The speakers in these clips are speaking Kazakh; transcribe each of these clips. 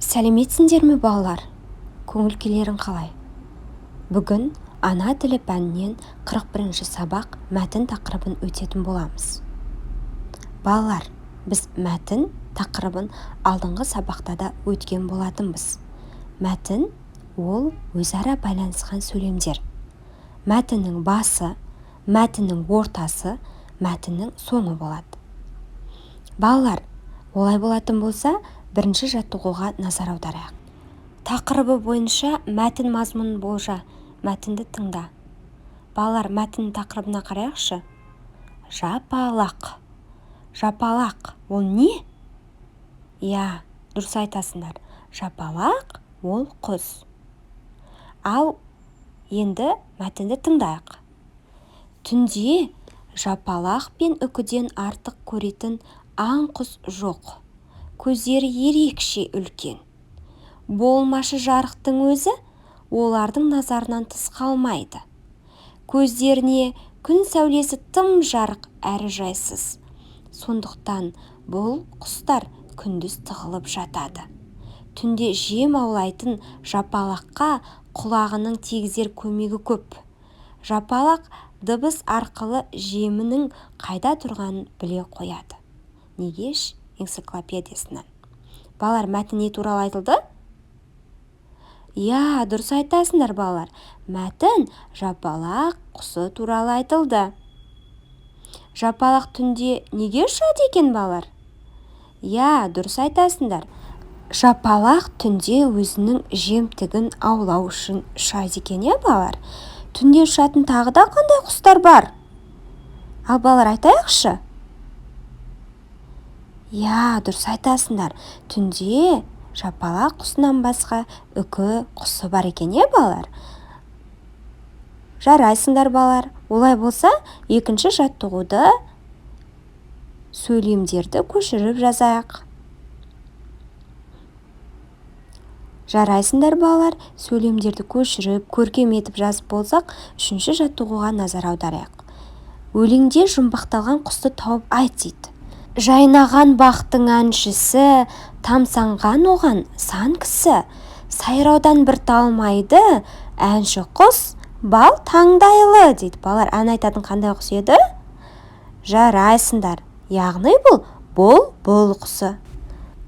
Сәлеметсіңдер ме балалар? Көңіл-күйлерің қалай? Бүгін ана тілі пәнінен 41-ші сабақ мәтін тақырыбын өтетін боламыз. Балалар, біз мәтін тақырыбын алдыңғы сабақта да өткен болатынбыз. Мәтін ол өзара байланысқан сөйлемдер. Мәтіннің басы, мәтіннің ортасы, мәтіннің соңы болады. Балалар, олай болатын болса, бірінші жаттығуға назар аударайық. Тақырыбы бойынша мәтін мазмұнын болжа, мәтінді тыңда. Балалар, мәтіннің тақырыбына қарайықшы. Жапалақ. Жапалақ ол не? Иә, дұрыс айтасыңдар. Жапалақ ол құс. Ал енді мәтінді тыңдайық. Түнде жапалақ пен үкіден артық көретін аң құс жоқ. Көздері ерекше үлкен. Болмашы жарықтың өзі олардың назарынан тыс қалмайды. Көздеріне күн сәулесі тым жарық әрі жайсыз. Сондықтан бұл құстар күндіз тығылып жатады. Түнде жем аулайтын жапалаққа құлағының тигізер көмегі көп. Жапалақ дыбыс арқылы жемінің қайда тұрғанын біле қояды. Негеш энциклопедиясынан. Балалар, мәтін не туралы айтылды? Иә, дұрыс айтасыңдар балалар. Мәтін жапалақ құсы туралы айтылды. Жапалақ түнде неге ұшады екен балалар? Иә, дұрыс айтасыңдар. Жапалақ түнде өзінің жемтігін аулау үшін ұшады екен, балалар. Түнде ұшатын тағы да қандай құстар бар? Ал балалар, айтайықшы. Иә, дұрыс айтасыңдар. Түнде жапалақ құсынан басқа үкі құсы бар екен, балалар. Жарайсыңдар балалар. Олай болса, екінші жаттығуды сөйлемдерді көшіріп жазайық. Жарайсыңдар балалар. Сөйлемдерді көшіріп, көркем етіп жазып болсақ, үшінші жаттығуға назар аударайық. Өлеңде жұмбақталған құсты тауып айт дейді. Жайнаған бақтың әншісі, тамсанған оған сан кісі. Сайраудан бір талмайды, әнші құс бал таңдайлы дейді. Балалар, ән айтатын қандай құс еді? Жарайсыңдар. Яғни бұл құсы.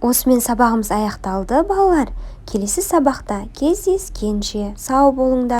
Осымен сабағымыз аяқталды, балалар. Келесі сабақта кездескенше сау болыңдар.